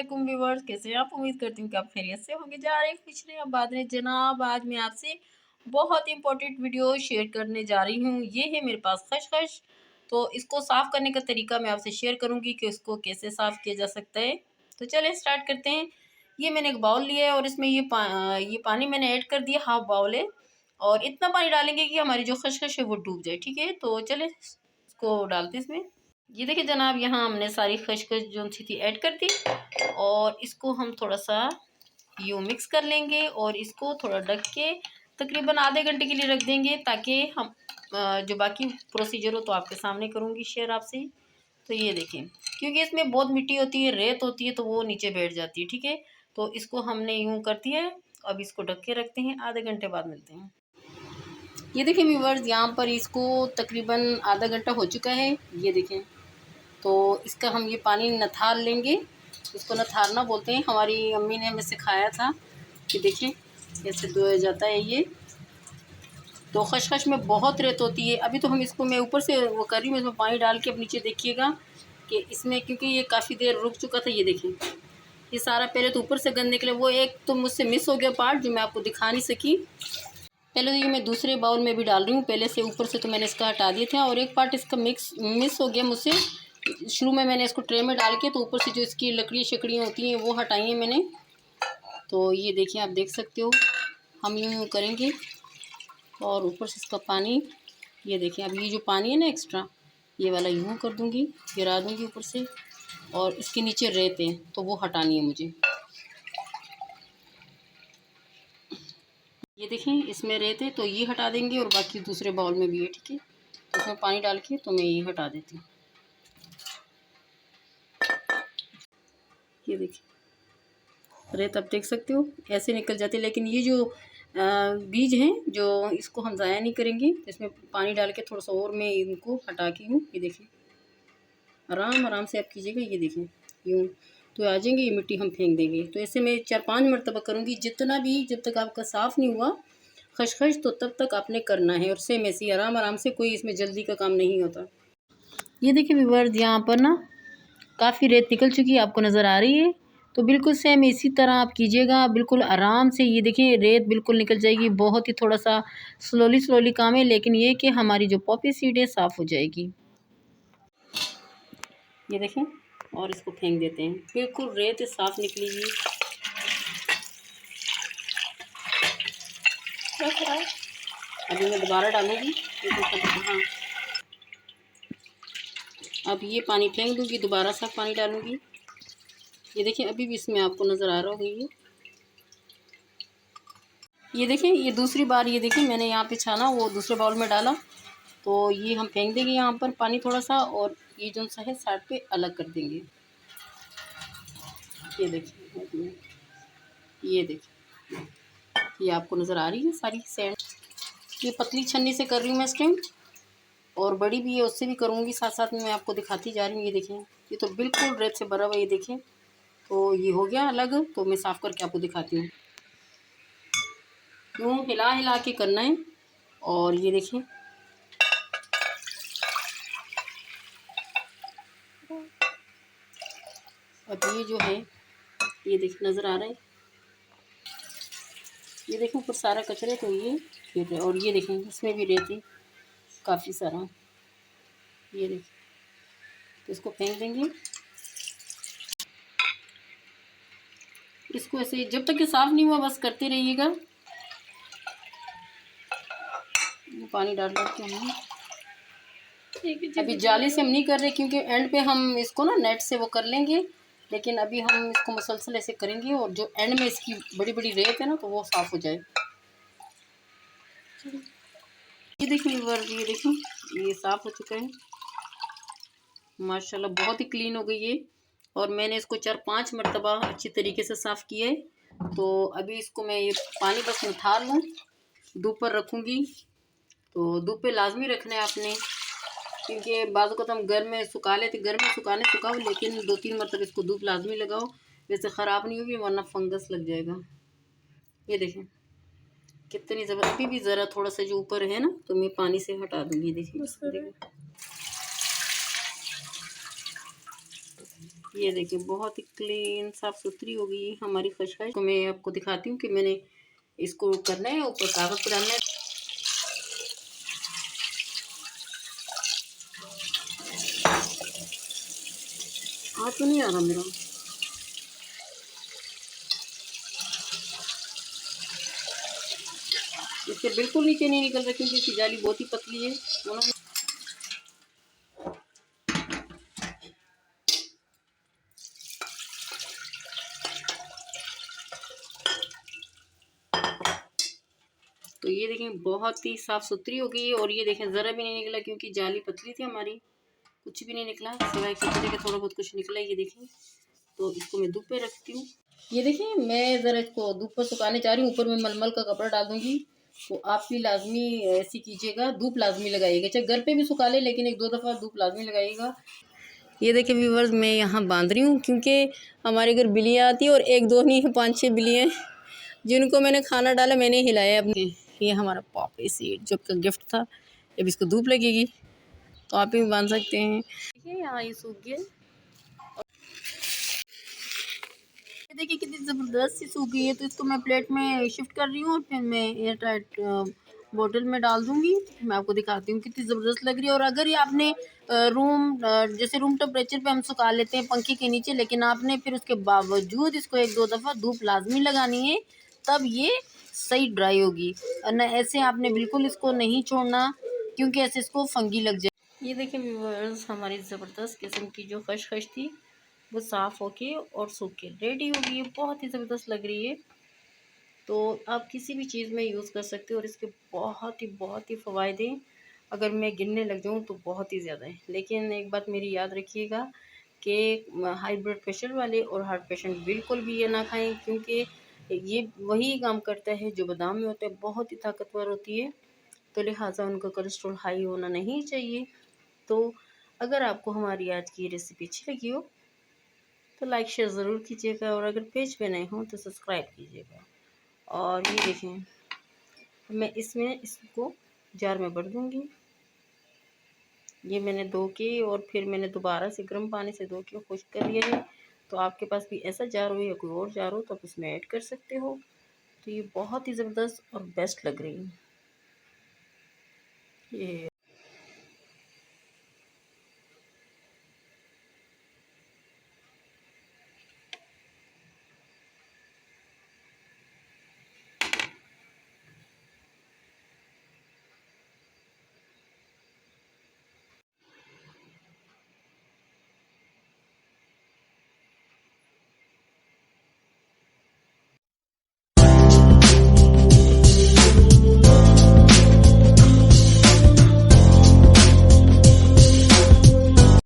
वालेकुम व्यूअर्स, कैसे हैं आप? उम्मीद करती हूँ कि आप खैरियत से होंगे। जा रहे हैं कुछ नहीं, अब बात है जनाब, आज मैं आपसे बहुत इंपॉर्टेंट वीडियो शेयर करने जा रही हूँ। ये है मेरे पास खशखश, तो इसको साफ़ करने का तरीका मैं आपसे शेयर करूँगी कि इसको कैसे साफ़ किया जा सकता है। तो चलिए स्टार्ट करते हैं। ये मैंने एक बाउल लिया है और इसमें ये पानी मैंने ऐड कर दिया, हाफ बाउल है। और इतना पानी डालेंगे कि हमारी जो खशखश है वो डूब जाए, ठीक है। तो चले इसको डालते हैं इसमें। ये देखिए जनाब, यहाँ हमने सारी खशखश जो सी थी ऐड कर दी और इसको हम थोड़ा सा यूँ मिक्स कर लेंगे और इसको थोड़ा ढक के तकरीबन आधे घंटे के लिए रख देंगे, ताकि हम जो बाकी प्रोसीजर हो तो आपके सामने करूँगी शेयर आपसे। तो ये देखें, क्योंकि इसमें बहुत मिट्टी होती है, रेत होती है, तो वो नीचे बैठ जाती है, ठीक है। तो इसको हमने यूँ कर दिया है, अब इसको ढक के रखते हैं, आधे घंटे बाद मिलते हैं। ये देखें व्यूअर्स, यहाँ पर इसको तकरीबन आधा घंटा हो चुका है। ये देखें, तो इसका हम ये पानी नथार लेंगे। इसको नथारना बोलते हैं, हमारी अम्मी ने हमें सिखाया था कि देखें कैसे धोया जाता है ये। तो खशखश में बहुत रेत होती है। अभी तो हम इसको, मैं ऊपर से वो कर रही हूँ, इसमें पानी डाल के। अब नीचे देखिएगा कि इसमें, क्योंकि ये काफ़ी देर रुक चुका था। ये देखें, ये सारा पहले तो ऊपर से गंद निकले, वो एक तो मुझसे मिस हो गया पार्ट जो मैं आपको दिखा नहीं सकी। पहले तो ये मैं दूसरे बाउल में भी डाल रही हूँ, पहले से ऊपर से तो मैंने इसका हटा दिए थे, और एक पार्ट इसका मिस हो गया मुझसे। शुरू में मैंने इसको ट्रे में डाल के, तो ऊपर से जो इसकी लकड़ी शकड़ियाँ होती हैं वो हटाई हैं मैंने। तो ये देखिए, आप देख सकते हो, हम यूँ करेंगे और ऊपर से इसका पानी, ये देखिए, अब ये जो पानी है ना एक्स्ट्रा, ये वाला यूँ कर दूँगी, गिरा दूँगी ऊपर से। और इसके नीचे रेत है तो वो हटानी है मुझे। ये देखें, इसमें रेत है तो ये हटा देंगे, और बाकी दूसरे बाउल में भी है, ठीक है। तो इसमें पानी डाल के तो मैं ये हटा देती हूँ। ये देखिए रेत, आप देख सकते हो ऐसे निकल जाती है। लेकिन ये जो बीज हैं, जो इसको हम ज़ाया नहीं करेंगे, इसमें पानी डाल के थोड़ा सा और मैं इनको हटा के हूँ। ये देखिए, आराम आराम से आप कीजिएगा। ये देखिए, यूँ तो आ जाएंगे, ये मिट्टी हम फेंक देंगे। तो ऐसे मैं 4-5 मरतबा करूँगी, जितना भी, जब तक आपका साफ़ नहीं हुआ खशखश, तो तब तक आपने करना है। और सेम ऐसे ही आराम आराम से, कोई इसमें जल्दी का काम नहीं होता। ये देखिए व्यूअर्स, यहाँ पर ना काफ़ी रेत निकल चुकी है, आपको नज़र आ रही है। तो बिल्कुल सेम इसी तरह आप कीजिएगा, बिल्कुल आराम से। ये देखिए, रेत बिल्कुल निकल जाएगी। बहुत ही थोड़ा सा स्लोली काम है, लेकिन ये कि हमारी जो पॉपी सीड है साफ़ हो जाएगी। ये देखें, और इसको फेंक देते हैं, बिल्कुल रेत साफ़ निकलेगी। अभी मैं दोबारा डालूँगी। हाँ, अब ये पानी फेंक दूँगी, दोबारा साफ पानी डालूँगी। ये देखिए, अभी भी इसमें आपको नज़र आ रहा होगा ये देखिए, ये दूसरी बार, ये देखिए मैंने यहाँ पे छाना, वो दूसरे बाउल में डाला। तो ये हम फेंक देंगे यहाँ पर पानी थोड़ा सा, और ये जो सा है साइड पे अलग कर देंगे। ये देखिए, ये देखिए, ये आपको नज़र आ रही है सारी सैंड। ये पतली छन्नी से कर रही हूँ मैं इस टाइम, और बड़ी भी है, उससे भी करूँगी, साथ साथ में मैं आपको दिखाती जा रही हूँ। ये देखें, ये तो बिल्कुल रेत से भरा हुआ है। ये देखें, तो ये हो गया अलग। तो मैं साफ़ करके आपको दिखाती हूँ। यूँ हिला हिला के करना है। और ये देखिए, अब ये जो है, ये देखिए नज़र आ रहा है, ये देखें ऊपर सारा कचरा, तो ये फिर, और ये देखें इसमें भी रेत है काफ़ी सारा। ये देखिए, तो इसको फेंक देंगे। इसको ऐसे जब तक ये साफ़ नहीं हुआ बस करते रहिएगा। पानी डाल के हम अभी जाली से हम नहीं कर रहे, क्योंकि एंड पे हम इसको ना नेट से वो कर लेंगे। लेकिन अभी हम इसको मुसलसल ऐसे करेंगे, और जो एंड में इसकी बड़ी बड़ी रेत है ना, तो वो साफ़ हो जाए। ये देखिए व्यूअर्स, ये देखिए, ये साफ़ हो चुका है माशाल्लाह, बहुत ही क्लीन हो गई है। और मैंने इसको 4-5 मरतबा अच्छी तरीके से साफ़ किया है। तो अभी इसको मैं ये पानी बस निथार लूँ, धूप पर रखूँगी। तो धूप पे लाजमी रखना है आपने, क्योंकि बाज़ वक़्त हम घर में सुखा लेते, घर में सुखाओ, लेकिन 2-3 मरतबा इसको धूप लाजमी लगाओ। वैसे ख़राब नहीं होगी, वरना फंगस लग जाएगा। ये देखें कितनी ज़बरदस्त। अभी भी ज़रा थोड़ा सा जो ऊपर है ना, तो मैं पानी से हटा दूँगी। देखिए, ये देखिए बहुत ही क्लीन साफ सुथरी हो गई हमारी खशखश। तो मैं आपको दिखाती हूँ कि मैंने इसको करना है, ऊपर कागज डालना है। हाथ तो नहीं आ रहा मेरा। इससे बिल्कुल नीचे नहीं निकल रहा क्योंकि इसकी जाली बहुत ही पतली है। तो ये देखें बहुत ही साफ सुथरी हो गई है। और ये देखें ज़रा भी नहीं निकला क्योंकि जाली पतली थी हमारी, कुछ भी नहीं निकला सिवाय खिचड़े के थोड़ा बहुत कुछ निकला। ये देखें, तो इसको मैं धूप पे रखती हूँ। ये देखिए मैं ज़रा इसको धूप पर सुखाने जा रही हूँ। ऊपर में मलमल का कपड़ा डाल दूँगी। तो आप भी लाजमी ऐसी कीजिएगा, धूप लाजमी लगाइएगा। चाहे घर पे भी सुखा ले लेकिन 1-2 दफ़ा धूप लाजमी लगाइएगा। ये देखिए व्यूवर्स, मैं यहाँ बांध रही हूँ क्योंकि हमारे घर बिल्लियाँ आती है और 1-2 नहीं 5-6 बिल्लियाँ जिनको मैंने खाना डाला मैंने हिलाया अपने। ये हमारा पॉपी सीड जो का गिफ्ट था, जब इसको धूप लगेगी तो आप भी बांध सकते हैं। देखिए यहाँ ये सूख गया। देखिए कितनी ज़बरदस्त सी सूख गई है। तो इसको मैं प्लेट में शिफ्ट कर रही हूँ और फिर मैं एयर टाइट बोतल में डाल दूँगी। मैं आपको दिखाती हूँ कितनी ज़बरदस्त लग रही है। और अगर ये आपने जैसे रूम टेम्परेचर पे हम सुखा लेते हैं पंखे के नीचे, लेकिन आपने फिर उसके बावजूद इसको 1-2 दफ़ा धूप लाजमी लगानी है, तब ये सही ड्राई होगी। और न ऐसे आपने बिल्कुल इसको नहीं छोड़ना क्योंकि ऐसे इसको फंगी लग जाए। ये देखिए व्यूअर्स, हमारी ज़बरदस्त किस्म की जो खशखश थी वो साफ़ होके और सूख के रेडी हो गई है। बहुत ही ज़बरदस्त लग रही है। तो आप किसी भी चीज़ में यूज़ कर सकते हो और इसके बहुत ही फ़वायदे अगर मैं गिनने लग जाऊँ तो बहुत ही ज़्यादा है। लेकिन एक बात मेरी याद रखिएगा कि हाई ब्लड प्रेशर वाले और हार्ट पेशेंट बिल्कुल भी ये ना खाएं क्योंकि ये वही काम करता है जो बादाम में होता है, बहुत ही ताकतवर होती है। तो लिहाजा उनका कोलेस्ट्रॉल हाई होना नहीं चाहिए। तो अगर आपको हमारी आज की रेसिपी अच्छी लगी हो तो लाइक शेयर ज़रूर कीजिएगा और अगर पेज पे नए हों तो सब्सक्राइब कीजिएगा। और ये देखें, मैं इसमें इसको जार में भर दूँगी। ये मैंने धो के और फिर मैंने दोबारा से गर्म पानी से धो के खुश्क कर लिया है। तो आपके पास भी ऐसा जार हो या कोई और जार हो तो आप इसमें ऐड कर सकते हो। तो ये बहुत ही ज़बरदस्त और बेस्ट लग रही है ये।